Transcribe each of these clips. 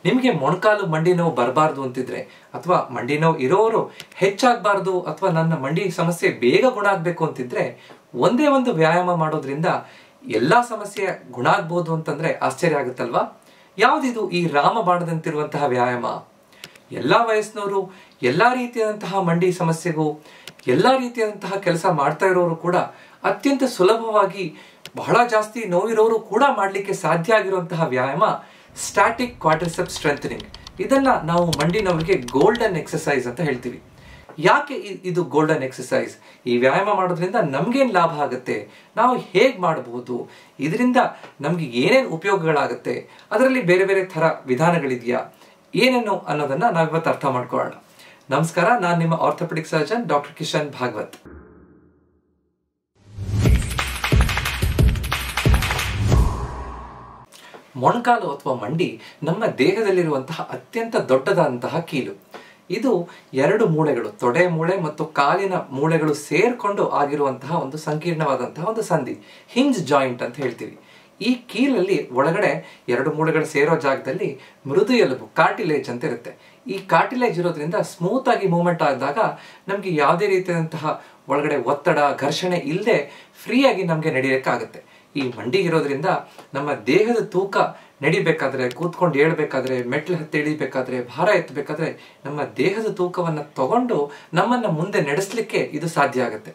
ನಿಮಗೆ ಮೊಣಕಾಲು ಮಂಡಿ ನೋವು ಬರಬಾರ್ದು ಅಂತಿದ್ರೆ ಅಥವಾ ಮಂಡಿ ನೋವು ಇರೋರು ಹೆಚ್ಚಾಗಬಾರ್ದು ಅಥವಾ ನನ್ನ ಮಂಡಿ ಸಮಸ್ಯೆ ಬೇಗ ಗುಣ ಆಗ್ಬೇಕು ಅಂತಿದ್ರೆ ಒಂದೇ ಒಂದು ವ್ಯಾಯಾಮ ಮಾಡೋದ್ರಿಂದ ಎಲ್ಲಾ ಸಮಸ್ಯೆ ಗುಣ ಆಗ್ಬೋದು ಅಂತಂದ್ರೆ ಆಶ್ಚರ್ಯ ಆಗುತ್ತಲ್ವಾ? ಯಾವ್ದಿದು ಈ ರಾಮಬಾಣದಂತಿರುವಂತಹ ವ್ಯಾಯಾಮ? ಎಲ್ಲಾ ವಯಸ್ಸಿನವರು ಎಲ್ಲಾ ರೀತಿಯಾದಂತಹ ಮಂಡಿ ಸಮಸ್ಯೆಗೂ ಎಲ್ಲಾ ರೀತಿಯಾದಂತಹ ಕೆಲಸ ಮಾಡ್ತಾ ಇರೋರು ಕೂಡ ಅತ್ಯಂತ ಸುಲಭವಾಗಿ ಬಹಳ ಜಾಸ್ತಿ ನೋವಿರೋರು ಕೂಡ ಮಾಡ್ಲಿಕ್ಕೆ ಸಾಧ್ಯ ಆಗಿರುವಂತಹ ವ್ಯಾಯಾಮ ಸ್ಟ್ಯಾಟಿಕ್ ಕ್ವಾಡ್ರಿಸೆಪ್ಸ್ ಸ್ಟ್ರೆಂಥನಿಂಗ್. ಇದನ್ನ ನಾವು ಮಂಡಿ ನೋವಿಗೆ ಗೋಲ್ಡನ್ ಎಕ್ಸರ್ಸೈಸ್ ಅಂತ ಹೇಳ್ತೀವಿ. ಯಾಕೆ ಇದು ಗೋಲ್ಡನ್ ಎಕ್ಸರ್ಸೈಸ್? ಈ ವ್ಯಾಯಾಮ ಮಾಡೋದ್ರಿಂದ ನಮ್ಗೇನ್ ಲಾಭ ಆಗುತ್ತೆ, ನಾವು ಹೇಗ್ ಮಾಡಬಹುದು, ಇದರಿಂದ ನಮ್ಗೆ ಏನೇನು ಉಪಯೋಗಗಳಾಗುತ್ತೆ, ಅದರಲ್ಲಿ ಬೇರೆ ಬೇರೆ ತರ ವಿಧಾನಗಳಿದೆಯಾ, ಏನೇನು ಅನ್ನೋದನ್ನ ನಾವಿವತ್ತು ಅರ್ಥ ಮಾಡ್ಕೊಳ್ಳೋಣ. ನಮಸ್ಕಾರ, ನಾನು ನಿಮ್ಮ orthopaedic surgeon doctor Kishan Bhagwat. ಮೊಣಕಾಲು ಅಥವಾ ಮಂಡಿ ನಮ್ಮ ದೇಹದಲ್ಲಿರುವಂತಹ ಅತ್ಯಂತ ದೊಡ್ಡದಾದಂತಹ ಕೀಲು. ಇದು ಎರಡು ಮೂಳೆಗಳು, ತೊಡೆ ಮೂಳೆ ಮತ್ತು ಕಾಲಿನ ಮೂಳೆಗಳು ಸೇರ್ಕೊಂಡು ಆಗಿರುವಂತಹ ಒಂದು ಸಂಕೀರ್ಣವಾದಂತಹ ಒಂದು ಸಂಧಿ, ಹಿಂಜ್ ಜಾಯಿಂಟ್ ಅಂತ ಹೇಳ್ತೀವಿ. ಈ ಕೀಲಲ್ಲಿ ಒಳಗಡೆ ಎರಡು ಮೂಳೆಗಳು ಸೇರೋ ಜಾಗದಲ್ಲಿ ಮೃದು ಎಲುಬು, ಕಾರ್ಟಿಲೇಜ್ ಅಂತ ಇರುತ್ತೆ. ಈ ಕಾರ್ಟಿಲೇಜ್ ಇರೋದ್ರಿಂದ ಸ್ಮೂತ್ ಆಗಿ ಮೂವ್ಮೆಂಟ್ ಆದಾಗ ನಮ್ಗೆ ಯಾವುದೇ ರೀತಿಯಾದಂತಹ ಒಳಗಡೆ ಒತ್ತಡ, ಘರ್ಷಣೆ ಇಲ್ಲದೆ ಫ್ರೀಯಾಗಿ ನಮ್ಗೆ ನಡೆಯಕ್ಕಾಗುತ್ತೆ. ಈ ಮಂಡಿ ಇರೋದ್ರಿಂದ ನಮ್ಮ ದೇಹದ ತೂಕ ನಡಿಬೇಕಾದ್ರೆ, ಕೂತ್ಕೊಂಡು ಏಳ್ಬೇಕಾದ್ರೆ, ಮೆಟ್ಲು ಹತ್ತಿ ಇಳಿಬೇಕಾದ್ರೆ, ಭಾರ ಎತ್ತಬೇಕಾದ್ರೆ ನಮ್ಮ ದೇಹದ ತೂಕವನ್ನ ತಗೊಂಡು ನಮ್ಮನ್ನ ಮುಂದೆ ನಡೆಸಲಿಕ್ಕೆ ಇದು ಸಾಧ್ಯ ಆಗುತ್ತೆ.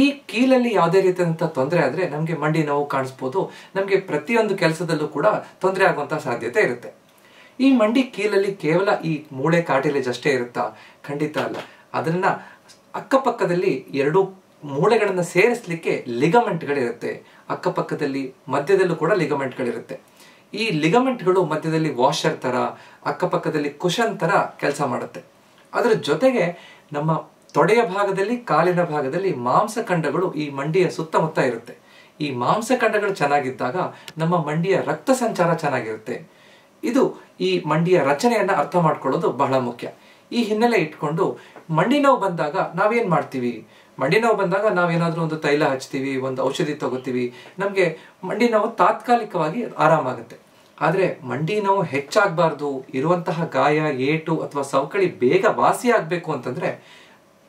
ಈ ಕೀಲಲ್ಲಿ ಯಾವುದೇ ರೀತಿಯಾದಂತಹ ತೊಂದರೆ ಆದ್ರೆ ನಮ್ಗೆ ಮಂಡಿ ನೋವು ಕಾಣಿಸ್ಬೋದು, ನಮ್ಗೆ ಪ್ರತಿಯೊಂದು ಕೆಲಸದಲ್ಲೂ ಕೂಡ ತೊಂದರೆ ಆಗುವಂತಹ ಸಾಧ್ಯತೆ ಇರುತ್ತೆ. ಈ ಮಂಡಿ ಕೀಲಲ್ಲಿ ಕೇವಲ ಈ ಮೂಳೆ ಕಾರ್ಟಿಲೇಜ್ ಅಷ್ಟೇ ಇರುತ್ತಾ? ಖಂಡಿತ ಅಲ್ಲ. ಅದನ್ನ ಅಕ್ಕಪಕ್ಕದಲ್ಲಿ ಎರಡು ಮೂಳೆಗಳನ್ನ ಸೇರಿಸಲಿಕ್ಕೆ ಲಿಗಮೆಂಟ್ಗಳಿರುತ್ತೆ. ಅಕ್ಕಪಕ್ಕದಲ್ಲಿ ಮಧ್ಯದಲ್ಲೂ ಕೂಡ ಲಿಗಮೆಂಟ್ಗಳಿರುತ್ತೆ. ಈ ಲಿಗಮೆಂಟ್ಗಳು ಮಧ್ಯದಲ್ಲಿ ವಾಷರ್ ತರ, ಅಕ್ಕಪಕ್ಕದಲ್ಲಿ ಕುಶನ್ ತರ ಕೆಲಸ ಮಾಡುತ್ತೆ. ಅದರ ಜೊತೆಗೆ ನಮ್ಮ ತೊಡೆಯ ಭಾಗದಲ್ಲಿ, ಕಾಲಿನ ಭಾಗದಲ್ಲಿ ಮಾಂಸಖಂಡಗಳು ಈ ಮಂಡಿಯ ಸುತ್ತಮುತ್ತ ಇರುತ್ತೆ. ಈ ಮಾಂಸಖಂಡಗಳು ಚೆನ್ನಾಗಿದ್ದಾಗ ನಮ್ಮ ಮಂಡಿಯ ರಕ್ತ ಸಂಚಾರ ಚೆನ್ನಾಗಿರುತ್ತೆ. ಇದು ಈ ಮಂಡಿಯ ರಚನೆಯನ್ನ ಅರ್ಥ ಮಾಡ್ಕೊಳ್ಳೋದು ಬಹಳ ಮುಖ್ಯ. ಈ ಹಿನ್ನೆಲೆ ಇಟ್ಕೊಂಡು ಮಂಡಿ ನೋವು ಬಂದಾಗ ನಾವೇನ್ ಮಾಡ್ತೀವಿ? ಮಂಡಿ ನೋವು ಬಂದಾಗ ನಾವೇನಾದ್ರೂ ಒಂದು ತೈಲ ಹಚ್ತೀವಿ, ಒಂದು ಔಷಧಿ ತಗೋತೀವಿ, ನಮ್ಗೆ ಮಂಡಿ ನೋವು ತಾತ್ಕಾಲಿಕವಾಗಿ ಆರಾಮಾಗುತ್ತೆ. ಆದ್ರೆ ಮಂಡಿ ನೋವು ಹೆಚ್ಚಾಗಬಾರ್ದು, ಇರುವಂತಹ ಗಾಯ, ಏಟು ಅಥವಾ ಸವಕಳಿ ಬೇಗ ವಾಸಿ ಆಗ್ಬೇಕು ಅಂತಂದ್ರೆ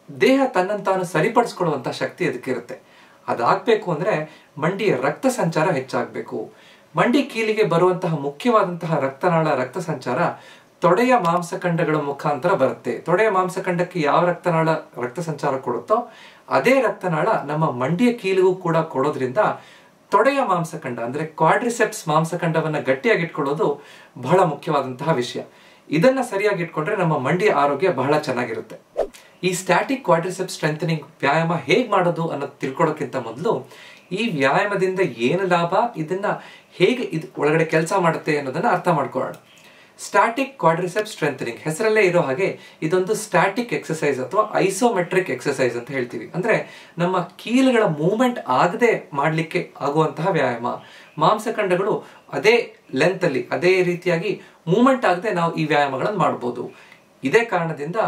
ದೇಹ ತನ್ನನ್ನು ತಾನು ಸರಿಪಡಿಸ್ಕೊಳ್ಳುವಂತ ಶಕ್ತಿ ಅದಕ್ಕಿರುತ್ತೆ. ಅದಾಗಬೇಕು ಅಂದ್ರೆ ಮಂಡಿಯ ರಕ್ತ ಸಂಚಾರ ಹೆಚ್ಚಾಗಬೇಕು. ಮಂಡಿ ಕೀಲಿಗೆ ಬರುವಂತಹ ಮುಖ್ಯವಾದಂತಹ ರಕ್ತನಾಳ, ರಕ್ತ ಸಂಚಾರ ತೊಡೆಯ ಮಾಂಸಖಂಡಗಳ ಮುಖಾಂತರ ಬರುತ್ತೆ. ತೊಡೆಯ ಮಾಂಸಖಂಡಕ್ಕೆ ಯಾವ ರಕ್ತನಾಳ ರಕ್ತ ಸಂಚಾರ ಕೊಡುತ್ತೋ ಅದೇ ರಕ್ತನಾಳ ನಮ್ಮ ಮಂಡಿಯ ಕೀಲಿಗೂ ಕೂಡ ಕೊಡೋದ್ರಿಂದ ತೊಡೆಯ ಮಾಂಸಖಂಡ ಅಂದ್ರೆ ಕ್ವಾಡ್ರಿಸೆಪ್ಸ್ ಮಾಂಸಖಂಡವನ್ನ ಗಟ್ಟಿಯಾಗಿ ಇಟ್ಕೊಳ್ಳೋದು ಬಹಳ ಮುಖ್ಯವಾದಂತಹ ವಿಷಯ. ಇದನ್ನ ಸರಿಯಾಗಿ ಇಟ್ಕೊಂಡ್ರೆ ನಮ್ಮ ಮಂಡಿಯ ಆರೋಗ್ಯ ಬಹಳ ಚೆನ್ನಾಗಿರುತ್ತೆ. ಈ ಸ್ಟ್ಯಾಟಿಕ್ ಕ್ವಾಡ್ರಿಸೆಪ್ಸ್ ಸ್ಟ್ರೆಂಥನಿಂಗ್ ವ್ಯಾಯಾಮ ಹೇಗ್ ಮಾಡೋದು ಅನ್ನೋದು ತಿಳ್ಕೊಳ್ಳೋಕ್ಕಿಂತ ಮೊದಲು ಈ ವ್ಯಾಯಾಮದಿಂದ ಏನು ಲಾಭ, ಇದನ್ನ ಹೇಗೆ ಇದು ಒಳಗಡೆ ಕೆಲಸ ಮಾಡುತ್ತೆ ಅನ್ನೋದನ್ನ ಅರ್ಥ ಮಾಡ್ಕೊಳ್ಳೋಣ. ಸ್ಟ್ಯಾಟಿಕ್ ಕ್ವಾಡ್ರಿಸೆಪ್ಸ್ ಸ್ಟ್ರೆಂಥನಿಂಗ್ ಹೆಸರಲ್ಲೇ ಇರೋ ಹಾಗೆ ಇದೊಂದು ಸ್ಟ್ಯಾಟಿಕ್ ಎಕ್ಸರ್ಸೈಸ್ ಅಥವಾ ಐಸೋಮೆಟ್ರಿಕ್ ಎಕ್ಸರ್ಸೈಸ್ ಅಂತ ಹೇಳ್ತೀವಿ. ಅಂದ್ರೆ ನಮ್ಮ ಕೀಲುಗಳ ಮೂವ್ಮೆಂಟ್ ಆಗದೆ ಮಾಡ್ಲಿಕ್ಕೆ ಆಗುವಂತಹ ವ್ಯಾಯಾಮ. ಮಾಂಸಖಂಡಗಳು ಅದೇ ಲೆಂತ್ ಅಲ್ಲಿ, ಅದೇ ರೀತಿಯಾಗಿ ಮೂವ್ಮೆಂಟ್ ಆಗದೆ ನಾವು ಈ ವ್ಯಾಯಾಮಗಳನ್ನು ಮಾಡಬಹುದು. ಇದೇ ಕಾರಣದಿಂದ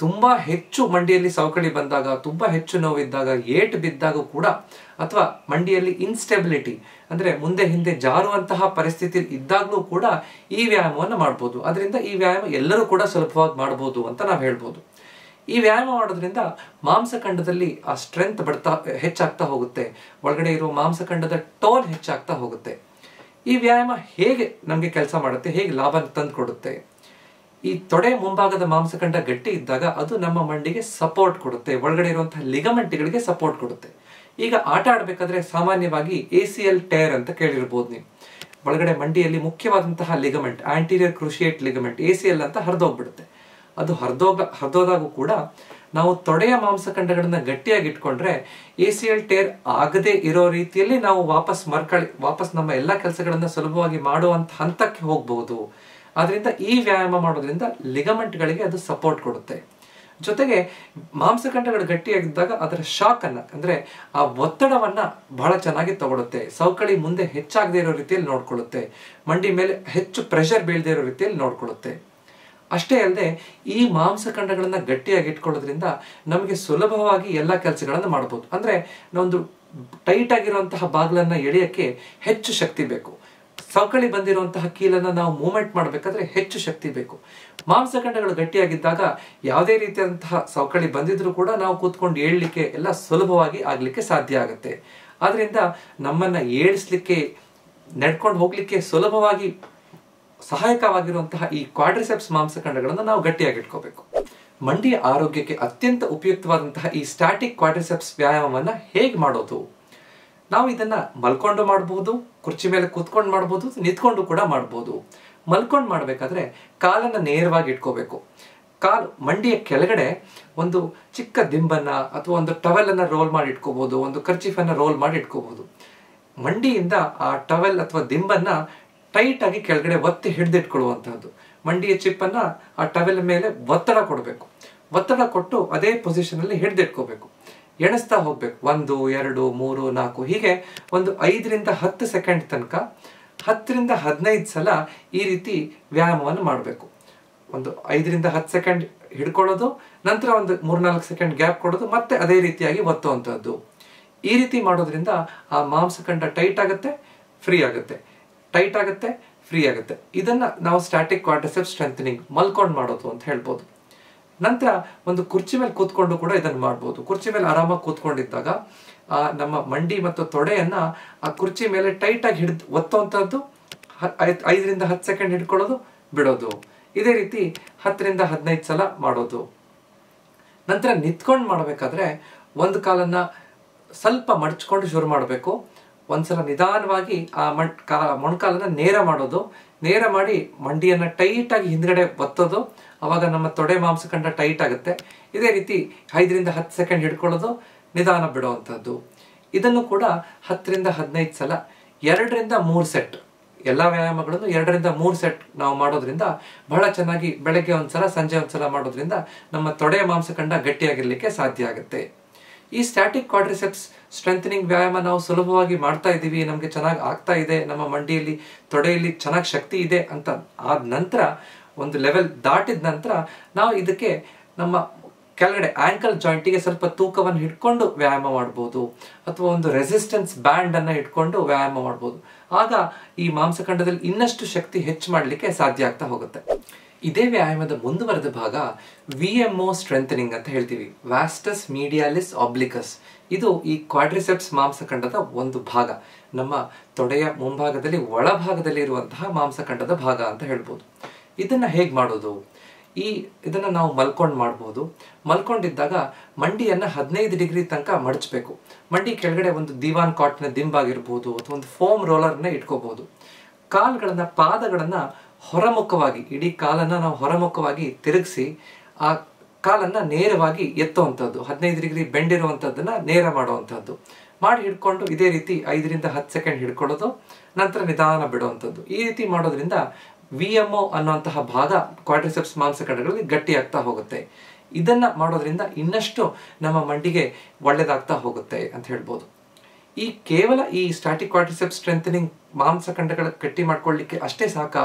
ತುಂಬಾ ಹೆಚ್ಚು ಮಂಡಿಯಲ್ಲಿ ಸವಕಳಿ ಬಂದಾಗ, ತುಂಬಾ ಹೆಚ್ಚು ನೋವಿದ್ದಾಗ, ಏಟು ಬಿದ್ದಾಗ ಕೂಡ, ಅಥವಾ ಮಂಡಿಯಲ್ಲಿ ಇನ್ಸ್ಟೆಬಿಲಿಟಿ ಅಂದ್ರೆ ಮುಂದೆ ಹಿಂದೆ ಜಾರುವಂತಹ ಪರಿಸ್ಥಿತಿ ಇದ್ದಾಗಲೂ ಕೂಡ ಈ ವ್ಯಾಯಾಮವನ್ನು ಮಾಡಬಹುದು. ಅದರಿಂದ ಈ ವ್ಯಾಯಾಮ ಎಲ್ಲರೂ ಕೂಡ ಸುಲಭವಾಗಿ ಮಾಡಬಹುದು ಅಂತ ನಾವು ಹೇಳ್ಬೋದು. ಈ ವ್ಯಾಯಾಮ ಮಾಡೋದ್ರಿಂದ ಮಾಂಸಖಂಡದಲ್ಲಿ ಆ ಸ್ಟ್ರೆಂತ್ ಹೆಚ್ಚಾಗ್ತಾ ಹೋಗುತ್ತೆ. ಒಳಗಡೆ ಇರುವ ಮಾಂಸಖಂಡದ ಟೋನ್ ಹೆಚ್ಚಾಗ್ತಾ ಹೋಗುತ್ತೆ. ಈ ವ್ಯಾಯಾಮ ಹೇಗೆ ನಮ್ಗೆ ಕೆಲಸ ಮಾಡುತ್ತೆ, ಹೇಗೆ ಲಾಭ ತಂದು ಕೊಡುತ್ತೆ? ಈ ತೊಡೆ ಮುಂಭಾಗದ ಮಾಂಸಖಂಡ ಗಟ್ಟಿ ಇದ್ದಾಗ ಅದು ನಮ್ಮ ಮಂಡಿಗೆ ಸಪೋರ್ಟ್ ಕೊಡುತ್ತೆ, ಒಳಗಡೆ ಇರುವಂತಹ ಲಿಗಮೆಂಟ್ಗಳಿಗೆ ಸಪೋರ್ಟ್ ಕೊಡುತ್ತೆ. ಈಗ ಆಟ ಆಡ್ಬೇಕಾದ್ರೆ ಸಾಮಾನ್ಯವಾಗಿ ACL ಟೇರ್ ಅಂತ ಕೇಳಿರ್ಬೋದು ನೀವು. ಒಳಗಡೆ ಮಂಡಿಯಲ್ಲಿ ಮುಖ್ಯವಾದಂತಹ ligament, anterior cruciate ligament ACL ಅಂತ ಹರಿದೋಗ್ಬಿಡುತ್ತೆ. ಅದು ಹರಿದೋದಾಗೂ ಕೂಡ ನಾವು ತೊಡೆಯ ಮಾಂಸಖಂಡಗಳನ್ನ ಗಟ್ಟಿಯಾಗಿ ಇಟ್ಕೊಂಡ್ರೆ ACL ಟೇರ್ ಆಗದೆ ಇರೋ ರೀತಿಯಲ್ಲಿ ನಾವು ವಾಪಸ್ ನಮ್ಮ ಎಲ್ಲಾ ಕೆಲಸಗಳನ್ನ ಸುಲಭವಾಗಿ ಮಾಡುವಂತ ಹಂತಕ್ಕೆ ಹೋಗಬಹುದು. ಆದ್ರಿಂದ ಈ ವ್ಯಾಯಾಮ ಮಾಡೋದ್ರಿಂದ ಲಿಗಮೆಂಟ್ಗಳಿಗೆ ಅದು ಸಪೋರ್ಟ್ ಕೊಡುತ್ತೆ. ಜೊತೆಗೆ ಮಾಂಸಖಂಡಗಳು ಗಟ್ಟಿಯಾಗಿದ್ದಾಗ ಅದರ ಶಾಕ್ ಅನ್ನ ಅಂದ್ರೆ ಆ ಒತ್ತಡವನ್ನ ಬಹಳ ಚೆನ್ನಾಗಿ ತಗೊಳುತ್ತೆ. ಸವಕಳಿ ಮುಂದೆ ಹೆಚ್ಚಾಗದೇ ಇರೋ ರೀತಿಯಲ್ಲಿ ನೋಡ್ಕೊಳ್ಳುತ್ತೆ. ಮಂಡಿ ಮೇಲೆ ಹೆಚ್ಚು ಪ್ರೆಷರ್ ಬೀಳದೇ ಇರೋ ರೀತಿಯಲ್ಲಿ ನೋಡ್ಕೊಳ್ಳುತ್ತೆ. ಅಷ್ಟೇ ಅಲ್ಲದೆ ಈ ಮಾಂಸಖಂಡಗಳನ್ನ ಗಟ್ಟಿಯಾಗಿ ಇಟ್ಕೊಳ್ಳೋದ್ರಿಂದ ನಮಗೆ ಸುಲಭವಾಗಿ ಎಲ್ಲಾ ಕೆಲಸಗಳನ್ನ ಮಾಡಬಹುದು. ಅಂದ್ರೆ ಒಂದು ಟೈಟ್ ಆಗಿರುವಂತಹ ಬಾಗಿಲನ್ನ ಎಳೆಯಕ್ಕೆ ಹೆಚ್ಚು ಶಕ್ತಿ ಬೇಕು. ಸವಕಳಿ ಬಂದಿರುವಂತಹ ಕೀಲನ್ನು ನಾವು ಮೂವ್ಮೆಂಟ್ ಮಾಡಬೇಕಾದ್ರೆ ಹೆಚ್ಚು ಶಕ್ತಿ ಬೇಕು. ಮಾಂಸಖಂಡಗಳು ಗಟ್ಟಿಯಾಗಿದ್ದಾಗ ಯಾವುದೇ ರೀತಿಯಾದಂತಹ ಸವಕಳಿ ಬಂದಿದ್ರೂ ಕೂಡ ನಾವು ಕೂತ್ಕೊಂಡು ಏಳಲಿಕ್ಕೆ ಎಲ್ಲ ಸುಲಭವಾಗಿ ಆಗ್ಲಿಕ್ಕೆ ಸಾಧ್ಯ ಆಗುತ್ತೆ. ಆದ್ರಿಂದ ನಮ್ಮನ್ನ ಏಳಿಸ್ಲಿಕ್ಕೆ, ನಡ್ಕೊಂಡು ಹೋಗ್ಲಿಕ್ಕೆ ಸುಲಭವಾಗಿ ಸಹಾಯಕವಾಗಿರುವಂತಹ ಈ ಕ್ವಾಡ್ರಿಸೆಪ್ಸ್ ಮಾಂಸಖಂಡಗಳನ್ನು ನಾವು ಗಟ್ಟಿಯಾಗಿ ಇಟ್ಕೋಬೇಕು. ಮಂಡಿಯ ಆರೋಗ್ಯಕ್ಕೆ ಅತ್ಯಂತ ಉಪಯುಕ್ತವಾದಂತಹ ಈ ಸ್ಟ್ಯಾಟಿಕ್ ಕ್ವಾಡ್ರಿಸೆಪ್ಸ್ ವ್ಯಾಯಾಮವನ್ನ ಹೇಗೆ ಮಾಡೋದು? ನಾವು ಇದನ್ನ ಮಲ್ಕೊಂಡು ಮಾಡಬಹುದು, ಕುರ್ಚಿ ಮೇಲೆ ಕೂತ್ಕೊಂಡು ಮಾಡಬಹುದು, ನಿಂತ್ಕೊಂಡು ಕೂಡ ಮಾಡಬಹುದು. ಮಲ್ಕೊಂಡು ಮಾಡಬೇಕಾದ್ರೆ ಕಾಲನ್ನ ನೇರವಾಗಿ ಇಟ್ಕೋಬೇಕು. ಕಾಲು ಮಂಡಿಯ ಕೆಳಗಡೆ ಒಂದು ಚಿಕ್ಕ ದಿಂಬನ್ನ ಅಥವಾ ಒಂದು ಟವೆಲ್ ಅನ್ನ ರೋಲ್ ಮಾಡಿ ಇಟ್ಕೋಬಹುದು, ಒಂದು ಕರ್ಚೀಫ್ ಅನ್ನ ರೋಲ್ ಮಾಡಿ ಇಟ್ಕೋಬಹುದು. ಮಂಡಿಯಿಂದ ಆ ಟವೆಲ್ ಅಥವಾ ದಿಂಬನ್ನ ಟೈಟ್ ಆಗಿ ಕೆಳಗಡೆ ಒತ್ತಿ ಹಿಡಿದಿಟ್ಕೊಳ್ಳುವಂತಹದ್ದು. ಮಂಡಿಯ ಚಿಪ್ಪನ್ನ ಆ ಟವೆಲ್ ಮೇಲೆ ಒತ್ತಡ ಕೊಡಬೇಕು. ಒತ್ತಡ ಕೊಟ್ಟು ಅದೇ ಪೊಸಿಷನ್ ಅಲ್ಲಿ ಹಿಡಿದಿಟ್ಕೋಬೇಕು. ಎಣಿಸ್ತಾ ಹೋಗ್ಬೇಕು. 1 2 3 4 ಹೀಗೆ ಒಂದು 5 ರಿಂದ 10 ಸೆಕೆಂಡ್ ತನಕ 10 ರಿಂದ 15 ಸಲ ಈ ರೀತಿ ವ್ಯಾಯಾಮವನ್ನು ಮಾಡಬೇಕು. ಒಂದು 5 ರಿಂದ 10 ಸೆಕೆಂಡ್ ಹಿಡ್ಕೊಳ್ಳೋದು, ನಂತರ ಒಂದು 3-4 ಸೆಕೆಂಡ್ ಗ್ಯಾಪ್ ಕೊಡೋದು, ಮತ್ತೆ ಅದೇ ರೀತಿಯಾಗಿ ಒತ್ತುವಂತಹದ್ದು. ಈ ರೀತಿ ಮಾಡೋದ್ರಿಂದ ಆ ಮಾಂಸಖಂಡ ಟೈಟ್ ಆಗುತ್ತೆ, ಫ್ರೀ ಆಗುತ್ತೆ, ಟೈಟ್ ಆಗುತ್ತೆ, ಫ್ರೀ ಆಗುತ್ತೆ. ಇದನ್ನ ನಾವು ಸ್ಟ್ಯಾಟಿಕ್ ಕ್ವಾಡ್ರಿಸೆಪ್ಸ್ ಸ್ಟ್ರೆಂಥನಿಂಗ್ ಮಲ್ಕೊಂಡು ಮಾಡೋದು ಅಂತ ಹೇಳ್ಬೋದು. ನಂತರ ಒಂದು ಕುರ್ಚಿ ಮೇಲೆ ಕೂತ್ಕೊಂಡು ಕೂಡ ಇದನ್ನು ಮಾಡ್ಬೋದು. ಕುರ್ಚಿ ಮೇಲೆ ಆರಾಮಾಗಿ ಕೂತ್ಕೊಂಡಿದ್ದಾಗ ನಮ್ಮ ಮಂಡಿ ಮತ್ತು ತೊಡೆಯನ್ನ ಆ ಕುರ್ಚಿ ಮೇಲೆ ಟೈಟ್ ಆಗಿ ಹಿಡಿದು ಒತ್ತುವಂತಹದ್ದು. 5 ರಿಂದ 10 ಸೆಕೆಂಡ್ ಹಿಡ್ಕೊಳ್ಳೋದು, ಬಿಡೋದು. ಇದೇ ರೀತಿ 10 ರಿಂದ 15 ಸಲ ಮಾಡೋದು. ನಂತರ ನಿಂತ್ಕೊಂಡು ಮಾಡಬೇಕಾದ್ರೆ ಒಂದು ಕಾಲನ್ನ ಸ್ವಲ್ಪ ಮಡಚ್ಕೊಂಡು ಶುರು ಮಾಡಬೇಕು. ಒಂದ್ಸಲ ನಿಧಾನವಾಗಿ ಆ ಮೊಣಕಾಲನ್ನ ನೇರ ಮಾಡೋದು. ನೇರ ಮಾಡಿ ಮಂಡಿಯನ್ನ ಟೈಟ್ ಆಗಿ ಹಿಂದ್ಗಡೆ ಒತ್ತೋದು. ಅವಾಗ ನಮ್ಮ ತೊಡೆ ಮಾಂಸಖಂಡ ಟೈಟ್ ಆಗುತ್ತೆ. ಇದೇ ರೀತಿ 5 ರಿಂದ 10 ಸೆಕೆಂಡ್ ಹಿಡ್ಕೊಳ್ಳೋದು, ನಿಧಾನ ಬಿಡುವಂತಹದ್ದು. ಇದನ್ನು ಕೂಡ 10 ರಿಂದ 15 ಸಲ 2 ರಿಂದ 3 ಸೆಟ್, ಎಲ್ಲಾ ವ್ಯಾಯಾಮಗಳನ್ನು 2 ರಿಂದ 3 ಸೆಟ್ ನಾವು ಮಾಡೋದ್ರಿಂದ ಬಹಳ ಚೆನ್ನಾಗಿ ಬೆಳಗ್ಗೆ ಒಂದ್ಸಲ, ಸಂಜೆ ಒಂದ್ಸಲ ಮಾಡೋದ್ರಿಂದ ನಮ್ಮ ತೊಡೆಯ ಮಾಂಸಖಂಡ ಗಟ್ಟಿಯಾಗಿರ್ಲಿಕ್ಕೆ ಸಾಧ್ಯ ಆಗುತ್ತೆ. ಈ ಸ್ಟ್ಯಾಟಿಕ್ ಕ್ವಾಡ್ರಿಸೆಪ್ಸ್ ಸ್ಟ್ರೆಂಥನಿಂಗ್ ವ್ಯಾಯಾಮ ನಾವು ಸುಲಭವಾಗಿ ಮಾಡ್ತಾ ಇದ್ದೀವಿ, ನಮಗೆ ಚೆನ್ನಾಗಿ ಆಗ್ತಾ ಇದೆ, ನಮ್ಮ ಮಂಡಿಯಲ್ಲಿ ತೊಡೆಯಲ್ಲಿ ಚೆನ್ನಾಗಿ ಶಕ್ತಿ ಇದೆ ಅಂತ ಆದ ನಂತರ, ಒಂದು ಲೆವೆಲ್ ದಾಟಿದ ನಂತರ ನಾವು ಇದಕ್ಕೆ ನಮ್ಮ ಕೆಳಗಡೆ ಆಂಕಲ್ ಜಾಯಿಂಟಿಗೆ ಸ್ವಲ್ಪ ತೂಕವನ್ನು ಹಿಡ್ಕೊಂಡು ವ್ಯಾಯಾಮ ಮಾಡ್ಬೋದು, ಅಥವಾ ಒಂದು ರೆಸಿಸ್ಟೆನ್ಸ್ ಬ್ಯಾಂಡ್ ಅನ್ನ ಇಟ್ಕೊಂಡು ವ್ಯಾಯಾಮ ಮಾಡ್ಬೋದು. ಆಗ ಈ ಮಾಂಸಖಂಡದಲ್ಲಿ ಇನ್ನಷ್ಟು ಶಕ್ತಿ ಹೆಚ್ಚು ಮಾಡಲಿಕ್ಕೆ ಸಾಧ್ಯ ಆಗ್ತಾ ಹೋಗುತ್ತೆ. ಇದೇ ವ್ಯಾಯಾಮದ ಮುಂದುವರೆದ ಭಾಗ VMO ಸ್ಟ್ರೆಂಥನಿಂಗ್ ಅಂತ ಹೇಳ್ತೀವಿ, ವ್ಯಾಸ್ಟಸ್ ಮೀಡಿಯಾಲಿಸ್ ಆಬ್ಲಿಕಸ್. ಇದು ಈ ಕ್ವಾಡ್ರಿಸೆಪ್ಸ್ ಮಾಂಸಖಂಡದ ಒಂದು ಭಾಗ, ನಮ್ಮ ತೊಡೆಯ ಮುಂಭಾಗದಲ್ಲಿ ಒಳಭಾಗದಲ್ಲಿ ಇರುವಂತಹ ಮಾಂಸಖಂಡದ ಭಾಗ ಅಂತ ಹೇಳ್ಬೋದು. ಇದನ್ನ ಹೇಗೆ ಮಾಡೋದು? ಇದನ್ನ ನಾವು ಮಲ್ಕೊಂಡು ಮಾಡ್ಬೋದು. ಮಲ್ಕೊಂಡಿದ್ದಾಗ ಮಂಡಿಯನ್ನ 15 ಡಿಗ್ರಿ ತನಕ ಮಡಚಬೇಕು. ಮಂಡಿ ಕೆಳಗಡೆ ಒಂದು ದಿವಾನ್ ಕಾಟ್ನ ದಿಂಬಾಗಿರ್ಬೋದು ಅಥವಾ ಒಂದು ಫೋಮ್ ರೋಲರ್ನ ಇಟ್ಕೋಬಹುದು. ಕಾಲ್ಗಳನ್ನ, ಪಾದಗಳನ್ನ ಹೊರಮುಖವಾಗಿ, ಇಡೀ ಕಾಲನ್ನ ನಾವು ಹೊರಮುಖವಾಗಿ ತಿರುಗಿಸಿ ಆ ಕಾಲನ್ನ ನೇರವಾಗಿ ಎತ್ತುವಂಥದ್ದು, 15 ಡಿಗ್ರಿ ಬೆಂಡಿರುವಂಥದ್ದನ್ನ ನೇರ ಮಾಡುವಂಥದ್ದು ಮಾಡಿ ಹಿಡ್ಕೊಂಡು ಇದೇ ರೀತಿ 5 ರಿಂದ 10 ಸೆಕೆಂಡ್ ಹಿಡ್ಕೊಳ್ಳೋದು, ನಂತರ ನಿಧಾನ ಬಿಡುವಂಥದ್ದು. ಈ ರೀತಿ ಮಾಡೋದ್ರಿಂದ VMO ಅನ್ನುವಂತಹ ಭಾಗ ಕ್ವಾಡ್ರಿಸೆಪ್ಸ್ ಮಾಂಸಖಂಡಗಳಲ್ಲಿ ಗಟ್ಟಿಯಾಗ್ತಾ ಹೋಗುತ್ತೆ. ಇದನ್ನ ಮಾಡೋದ್ರಿಂದ ಇನ್ನಷ್ಟು ನಮ್ಮ ಮಂಡಿಗೆ ಒಳ್ಳೇದಾಗ್ತಾ ಹೋಗುತ್ತೆ ಅಂತ ಹೇಳ್ಬೋದು. ಕೇವಲ ಈ ಸ್ಟ್ಯಾಟಿಕ್ ಕ್ವಾಡ್ರಿಸೆಪ್ಸ್ ಸ್ಟ್ರೆಂಥನಿಂಗ್ ಮಾಂಸಖಂಡಗಳ ಗಟ್ಟಿ ಮಾಡ್ಕೊಳ್ಳಿಕ್ಕೆ ಅಷ್ಟೇ ಸಾಕ?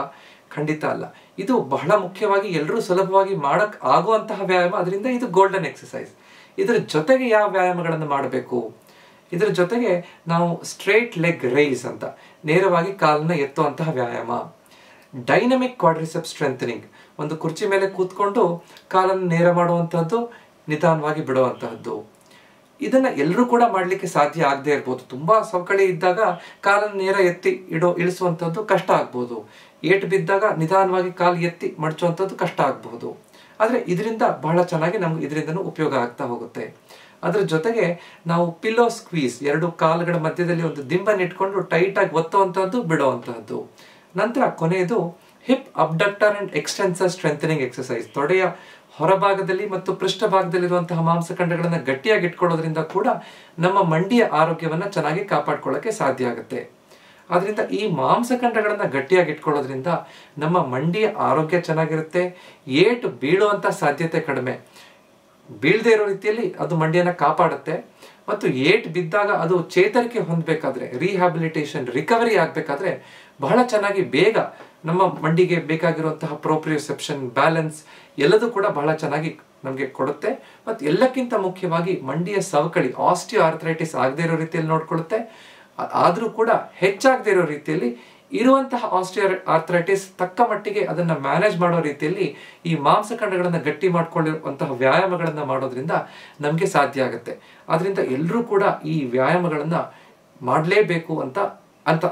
ಖಂಡಿತ ಅಲ್ಲ. ಇದು ಬಹಳ ಮುಖ್ಯವಾಗಿ ಎಲ್ಲರೂ ಸುಲಭವಾಗಿ ಮಾಡಕ್ ಆಗುವಂತಹ ವ್ಯಾಯಾಮ. ಅದರಿಂದ ಇದು ಗೋಲ್ಡನ್ ಎಕ್ಸಸೈಸ್. ಇದರ ಜೊತೆಗೆ ಯಾವ ವ್ಯಾಯಾಮಗಳನ್ನು ಮಾಡಬೇಕು? ಇದರ ಜೊತೆಗೆ ನಾವು ಸ್ಟ್ರೇಟ್ ಲೆಗ್ ರೈಸ್ ಅಂತ, ನೇರವಾಗಿ ಕಾಲನ್ನ ಎತ್ತುವಂತಹ ವ್ಯಾಯಾಮ. ಡೈನಮಿಕ್ ಕ್ವಾಡ್ರಿಸೆಪ್ಸ್ ಸ್ಟ್ರೆಂಥನಿಂಗ್, ಒಂದು ಕುರ್ಚಿ ಮೇಲೆ ಕೂತ್ಕೊಂಡು ಕಾಲನ್ನು ನೇರ ಮಾಡುವಂತಹದ್ದು, ನಿಧಾನವಾಗಿ ಬಿಡುವಂತಹದ್ದು. ಇದನ್ನ ಎಲ್ಲರೂ ಕೂಡ ಮಾಡ್ಲಿಕ್ಕೆ ಸಾಧ್ಯ ಆಗದೆ ಇರ್ಬೋದು. ತುಂಬಾ ಸವಕಳಿ ಇದ್ದಾಗ ಕಾಲನ್ನು ನೇರ ಎತ್ತಿ ಇಳಿಸುವಂತಹದ್ದು ಕಷ್ಟ ಆಗ್ಬೋದು. ಏಟು ಬಿದ್ದಾಗ ನಿಧಾನವಾಗಿ ಕಾಲು ಎತ್ತಿ ಮಡಚುವಂಥದ್ದು ಕಷ್ಟ ಆಗಬಹುದು. ಆದ್ರೆ ಇದರಿಂದ ಬಹಳ ಚೆನ್ನಾಗಿ ನಮ್ಗೆ ಇದರಿಂದನೂ ಉಪಯೋಗ ಆಗ್ತಾ ಹೋಗುತ್ತೆ. ಅದರ ಜೊತೆಗೆ ನಾವು ಪಿಲ್ಲೋ ಸ್ಕ್ವೀಸ್, 2 ಕಾಲುಗಳ ಮಧ್ಯದಲ್ಲಿ ಒಂದು ದಿಂಬನ್ನು ಇಟ್ಕೊಂಡು ಟೈಟ್ ಆಗಿ ಒತ್ತುವಂತಹದ್ದು, ಬಿಡುವಂತಹದ್ದು. ನಂತರ ಕೊನೆಯದು ಹಿಪ್ ಅಬ್ಡಕ್ಟರ್ ಅಂಡ್ ಎಕ್ಸ್ಟೆನ್ಸರ್ ಸ್ಟ್ರೆಂಥನಿಂಗ್ ಎಕ್ಸಸೈಸ್. ತೊಡೆಯ ಹೊರಭಾಗದಲ್ಲಿ ಮತ್ತು ಪೃಷ್ಠಭಾಗದಲ್ಲಿರುವಂತಹ ಮಾಂಸಖಂಡಗಳನ್ನ ಗಟ್ಟಿಯಾಗಿ ಇಟ್ಕೊಳ್ಳೋದ್ರಿಂದ ಕೂಡ ನಮ್ಮ ಮಂಡಿಯ ಆರೋಗ್ಯವನ್ನ ಚೆನ್ನಾಗಿ ಕಾಪಾಡ್ಕೊಳ್ಳೋಕೆ ಸಾಧ್ಯ ಆಗುತ್ತೆ. ಆದ್ರಿಂದ ಈ ಮಾಂಸಖಂಡಗಳನ್ನ ಗಟ್ಟಿಯಾಗಿ ಇಟ್ಕೊಳ್ಳೋದ್ರಿಂದ ನಮ್ಮ ಮಂಡಿಯ ಆರೋಗ್ಯ ಚೆನ್ನಾಗಿರುತ್ತೆ. ಏಟು ಬೀಳುವಂತ ಸಾಧ್ಯತೆ ಕಡಿಮೆ, ಬೀಳದೆ ಇರೋ ರೀತಿಯಲ್ಲಿ ಅದು ಮಂಡಿಯನ್ನ ಕಾಪಾಡುತ್ತೆ. ಮತ್ತು ಏಟು ಬಿದ್ದಾಗ ಅದು ಚೇತರಿಕೆ ಹೊಂದಬೇಕಾದ್ರೆ, ರಿಹ್ಯಾಬಿಲಿಟೇಷನ್, ರಿಕವರಿ ಆಗ್ಬೇಕಾದ್ರೆ ಬಹಳ ಚೆನ್ನಾಗಿ ಬೇಗ ನಮ್ಮ ಮಂಡಿಗೆ ಬೇಕಾಗಿರುವಂತಹ ಪ್ರೋಪ್ರಿಯೋಸೆಪ್ಷನ್, ಬ್ಯಾಲೆನ್ಸ್ ಎಲ್ಲದೂ ಕೂಡ ಬಹಳ ಚೆನ್ನಾಗಿ ನಮಗೆ ಕೊಡುತ್ತೆ. ಮತ್ತು ಎಲ್ಲಕ್ಕಿಂತ ಮುಖ್ಯವಾಗಿ ಮಂಡಿಯ ಸವಕಳಿ, ಆಸ್ಟಿಯೋ ಆರ್ಥರೈಟಿಸ್ ಆಗದೆ ಇರೋ ರೀತಿಯಲ್ಲಿ ನೋಡ್ಕೊಳ್ಳುತ್ತೆ. ಆದ್ರೂ ಕೂಡ ಹೆಚ್ಚಾಗದೆ ಇರೋ ರೀತಿಯಲ್ಲಿ ಇರುವಂತಹ ಆರ್ಥರೈಟಿಸ್ ತಕ್ಕ ಮಟ್ಟಿಗೆ ಅದನ್ನ ಮ್ಯಾನೇಜ್ ಮಾಡೋ ರೀತಿಯಲ್ಲಿ ಈ ಮಾಂಸಖಂಡಗಳನ್ನ ಗಟ್ಟಿ ಮಾಡ್ಕೊಂಡಿರುವಂತಹ ವ್ಯಾಯಾಮಗಳನ್ನ ಮಾಡೋದ್ರಿಂದ ನಮಗೆ ಸಾಧ್ಯ ಆಗುತ್ತೆ. ಆದ್ರಿಂದ ಎಲ್ಲರೂ ಕೂಡ ಈ ವ್ಯಾಯಾಮಗಳನ್ನ ಮಾಡಲೇಬೇಕು ಅಂತ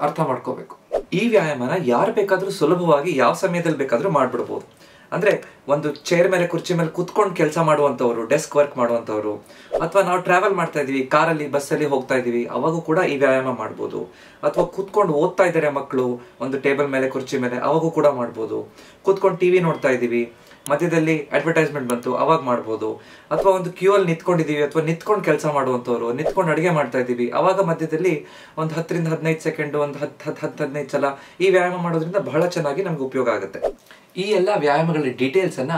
ಅರ್ಥ ಮಾಡ್ಕೋಬೇಕು. ಈ ವ್ಯಾಯಾಮನ ಯಾರು ಬೇಕಾದ್ರೂ ಸುಲಭವಾಗಿ ಯಾವ ಸಮಯದಲ್ಲಿ ಬೇಕಾದ್ರೂ ಮಾಡ್ಬಿಡ್ಬೋದು. ಅಂದ್ರೆ ಒಂದು ಚೇರ್ ಮೇಲೆ ಕುರ್ಚಿ ಮೇಲೆ ಕುತ್ಕೊಂಡು ಕೆಲಸ ಮಾಡುವಂತವ್ರು, ಡೆಸ್ಕ್ ವರ್ಕ್ ಮಾಡುವಂತವ್ರು, ಅಥವಾ ನಾವು ಟ್ರಾವೆಲ್ ಮಾಡ್ತಾ ಇದೀವಿ, ಕಾರಲ್ಲಿ ಬಸ್ಸಲ್ಲಿ ಹೋಗ್ತಾ ಇದೀವಿ, ಅವಾಗೂ ಕೂಡ ಈ ವ್ಯಾಯಾಮ ಮಾಡ್ಬೋದು. ಅಥವಾ ಕುತ್ಕೊಂಡು ಓದ್ತಾ ಇದ್ದಾರೆ ಮಕ್ಕಳು ಒಂದು ಟೇಬಲ್ ಮೇಲೆ ಕುರ್ಚಿ ಮೇಲೆ, ಅವಾಗೂ ಕೂಡ ಮಾಡ್ಬೋದು. ಕುತ್ಕೊಂಡು ಟಿವಿ ನೋಡ್ತಾ ಇದೀವಿ, ಮಧ್ಯದಲ್ಲಿ ಅಡ್ವರ್ಟೈಸ್ಮೆಂಟ್ ಬಂತು, ಅವಾಗ ಮಾಡ್ಬೋದು. ಅಥವಾ ಒಂದು ಕ್ಯೂ ಅಲ್ಲಿ ನಿಂತ್ಕೊಂಡಿದೀವಿ, ಅಥವಾ ನಿಂತ್ಕೊಂಡು ಕೆಲಸ ಮಾಡುವಂತವ್ರು, ನಿಂತ್ಕೊಂಡು ಅಡುಗೆ ಮಾಡ್ತಾ ಇದೀವಿ, ಅವಾಗ ಮಧ್ಯದಲ್ಲಿ ಒಂದು 10 ರಿಂದ 15 ಸೆಕೆಂಡ್, ಒಂದು 10-15 ಸಲ ಈ ವ್ಯಾಯಾಮ ಮಾಡೋದ್ರಿಂದ ಬಹಳ ಚೆನ್ನಾಗಿ ನಮ್ಗೆ ಉಪಯೋಗ ಆಗುತ್ತೆ. ಈ ಎಲ್ಲ ವ್ಯಾಯಾಮಗಳ ಡೀಟೇಲ್ಸ್ ಅನ್ನ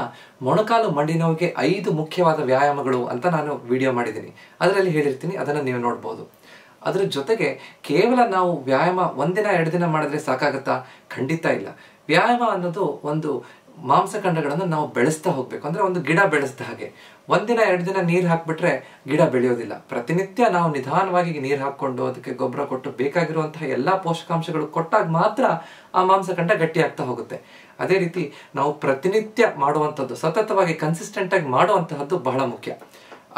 ಮೊಣಕಾಲು ಮಂಡಿ ನೋವಿಗೆ 5 ಮುಖ್ಯವಾದ ವ್ಯಾಯಾಮಗಳು ಅಂತ ನಾನು ವಿಡಿಯೋ ಮಾಡಿದ್ದೀನಿ, ಅದರಲ್ಲಿ ಹೇಳಿರ್ತೀನಿ, ಅದನ್ನ ನೀವು ನೋಡ್ಬೋದು. ಅದ್ರ ಜೊತೆಗೆ ಕೇವಲ ನಾವು ವ್ಯಾಯಾಮ 1 ದಿನ 2 ದಿನ ಮಾಡಿದ್ರೆ ಸಾಕಾಗತ್ತಾ? ಖಂಡಿತ ಇಲ್ಲ. ವ್ಯಾಯಾಮ ಅನ್ನೋದು ಒಂದು ಮಾಂಸಖಂಡಗಳನ್ನು ನಾವು ಬೆಳೆಸ್ತಾ ಹೋಗ್ಬೇಕು. ಅಂದ್ರೆ ಒಂದು ಗಿಡ ಬೆಳೆಸ್ದ ಹಾಗೆ. 1 ದಿನ 2 ದಿನ ನೀರು ಹಾಕ್ಬಿಟ್ರೆ ಗಿಡ ಬೆಳೆಯೋದಿಲ್ಲ. ಪ್ರತಿನಿತ್ಯ ನಾವು ನಿಧಾನವಾಗಿ ನೀರು ಹಾಕೊಂಡು ಅದಕ್ಕೆ ಗೊಬ್ಬರ ಕೊಟ್ಟು ಬೇಕಾಗಿರುವಂತಹ ಎಲ್ಲಾ ಪೋಷಕಾಂಶಗಳು ಕೊಟ್ಟಾಗ ಮಾತ್ರ ಆ ಮಾಂಸಖಂಡ ಗಟ್ಟಿ ಆಗ್ತಾ ಹೋಗುತ್ತೆ. ಅದೇ ರೀತಿ ನಾವು ಪ್ರತಿನಿತ್ಯ ಮಾಡುವಂಥದ್ದು, ಸತತವಾಗಿ ಕನ್ಸಿಸ್ಟೆಂಟ್ ಆಗಿ ಮಾಡುವಂತಹದ್ದು ಬಹಳ ಮುಖ್ಯ.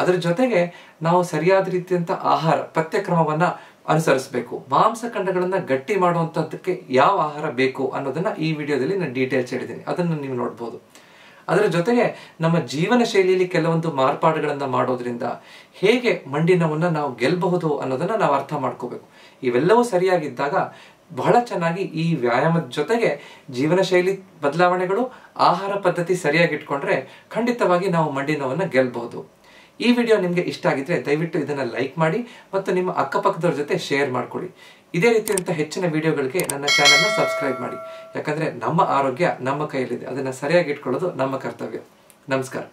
ಅದ್ರ ಜೊತೆಗೆ ನಾವು ಸರಿಯಾದ ರೀತಿಯಂತ ಆಹಾರ ಪಥ್ಯಕ್ರಮವನ್ನ ಅನುಸರಿಸಬೇಕು. ಮಾಂಸಖಂಡಗಳನ್ನ ಗಟ್ಟಿ ಮಾಡುವಂತಹದ್ದಕ್ಕೆ ಯಾವ ಆಹಾರ ಬೇಕು ಅನ್ನೋದನ್ನ ಈ ವಿಡಿಯೋದಲ್ಲಿ ನಾನು ಡೀಟೇಲ್ಸ್ ಹೇಳಿದ್ದೀನಿ, ಅದನ್ನು ನೀವು ನೋಡ್ಬೋದು. ಅದರ ಜೊತೆಗೆ ನಮ್ಮ ಜೀವನ ಶೈಲಿಯಲ್ಲಿ ಕೆಲವೊಂದು ಮಾರ್ಪಾಡುಗಳನ್ನ ಮಾಡೋದ್ರಿಂದ ಹೇಗೆ ಮಂಡಿ ನೋವನ್ನ ನಾವು ಗೆಲ್ಲಬಹುದು ಅನ್ನೋದನ್ನ ನಾವು ಅರ್ಥ ಮಾಡ್ಕೋಬೇಕು. ಇವೆಲ್ಲವೂ ಸರಿಯಾಗಿದ್ದಾಗ ಬಹಳ ಚೆನ್ನಾಗಿ ಈ ವ್ಯಾಯಾಮದ ಜೊತೆಗೆ ಜೀವನ ಶೈಲಿ ಬದಲಾವಣೆಗಳು, ಆಹಾರ ಪದ್ಧತಿ ಸರಿಯಾಗಿ ಇಟ್ಕೊಂಡ್ರೆ ಖಂಡಿತವಾಗಿ ನಾವು ಮಂಡಿ ನೋವನ್ನ ಗೆಲ್ಲಬಹುದು. ಈ ವಿಡಿಯೋ ನಿಮಗೆ ಇಷ್ಟ ಆಗಿದ್ರೆ ದಯವಿಟ್ಟು ಇದನ್ನ ಲೈಕ್ ಮಾಡಿ ಮತ್ತು ನಿಮ್ಮ ಅಕ್ಕಪಕ್ಕದವ್ರ ಜೊತೆ ಶೇರ್ ಮಾಡ್ಕೊಳ್ಳಿ. ಇದೇ ರೀತಿಯಂತ ಹೆಚ್ಚಿನ ವಿಡಿಯೋಗಳಿಗೆ ನನ್ನ ಚಾನೆಲ್ನ ಸಬ್ಸ್ಕ್ರೈಬ್ ಮಾಡಿ. ಯಾಕಂದ್ರೆ ನಮ್ಮ ಆರೋಗ್ಯ ನಮ್ಮ ಕೈಯಲ್ಲಿದೆ, ಅದನ್ನ ಸರಿಯಾಗಿ ಇಟ್ಕೊಳ್ಳೋದು ನಮ್ಮ ಕರ್ತವ್ಯ. ನಮಸ್ಕಾರ.